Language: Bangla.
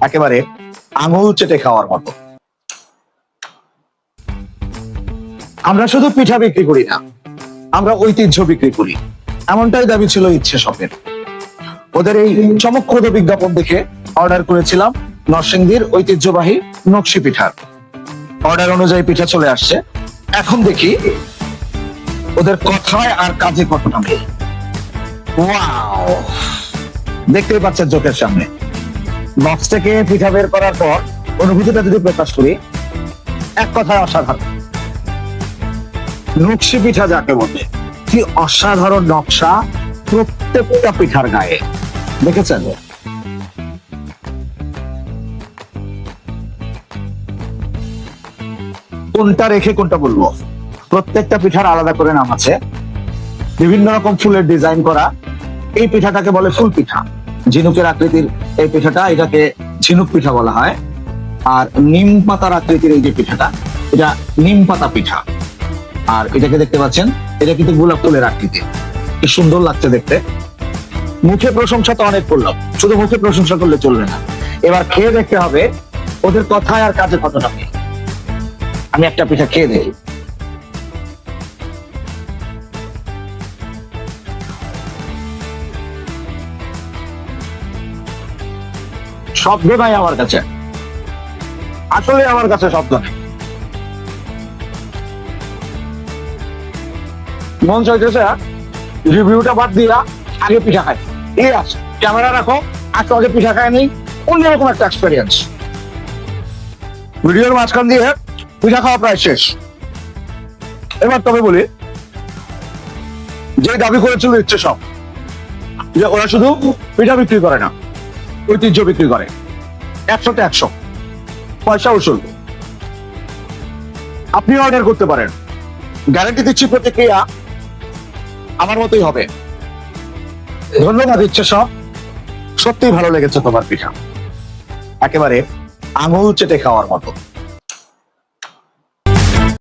একেবারে আঙুল চেটে খাওয়ার মতো। আমরা শুধু পিঠা বিক্রি করি না, আমরা ঐতিহ্য বিক্রি করি, এমনটাই দাবি ছিল ইচ্ছে শপের। ওদের এই চমকপ্রদ বিজ্ঞাপন দেখে অর্ডার করেছিলাম নরসিংদীর ঐতিহ্যবাহী নকশি পিঠার। অর্ডার অনুযায়ী পিঠা চলে আসছে। এখন দেখি ওদের কথায় আর কাজে কতটা মিল। ওয়াও, দেখতেই পাচ্ছেন চোখের সামনে। বক্স থেকে পিঠা বের করার পর অনুভূতিটা যদি প্রকাশ করি, এক কথায় অসাধারণ। নকশি পিঠা যাকে বলে, কি অসাধারণ নকশা প্রত্যেকটা পিঠার গায়ে, দেখেছেন? কোনটা রেখে কোনটা বলবো, প্রত্যেকটা পিঠার আলাদা করে নাম আছে। বিভিন্ন রকম ফুলের ডিজাইন করা এই পিঠাটাকে বলে ফুল পিঠা। ঝিনুকের আকৃতির এই পিঠাটা, এটাকে ঝিনুক পিঠা বলা হয়। আর নিম পাতার আকৃতির এই যে পিঠাটা, এটা নিম পাতা পিঠা। আর এটাকে দেখতে পাচ্ছেন, এটা কিন্তু গোলাপ ফুলের আকৃতি। কি সুন্দর লাগছে দেখতে। মুখে প্রশংসা তো অনেক করলাম, শুধু মুখে প্রশংসা করলে চলবে না, এবার খেয়ে দেখতে হবে ওদের কথায় আর কাজে কতটা মিল। আমি একটা পিঠা খেয়ে দেখি। শব্দ নাই আমার কাছে, আসলে আমার কাছে শব্দ নেই। মন চাইতেছে রিভিউটা বাদ দিয়া আগে পিঠা খাই। এই আছে, ক্যামেরা রাখো, আজকে আগে পিঠা খাই নেই, অন্যরকম একটা এক্সপেরিয়েন্স। ভিডিওর মাঝখান দিয়ে পিঠা খাওয়া প্রায় শেষ। এবার তবে বলি, যে দাবি করেছিল ইচ্ছে সব, যে ওরা শুধু পিঠা বিক্রি করে না, ঐতিহ্য বিক্রি করে। 100তে 100 পয়সা উসুল। আপনি অর্ডার করতে পারেন, গ্যারান্টি দিচ্ছি প্রতিক্রিয়া আমার মতোই হবে। ধন্যবাদ ইচ্ছে সব, সত্যিই ভালো লেগেছে তোমার পিঠা, একেবারে আঙুল চেটে খাওয়ার মতো।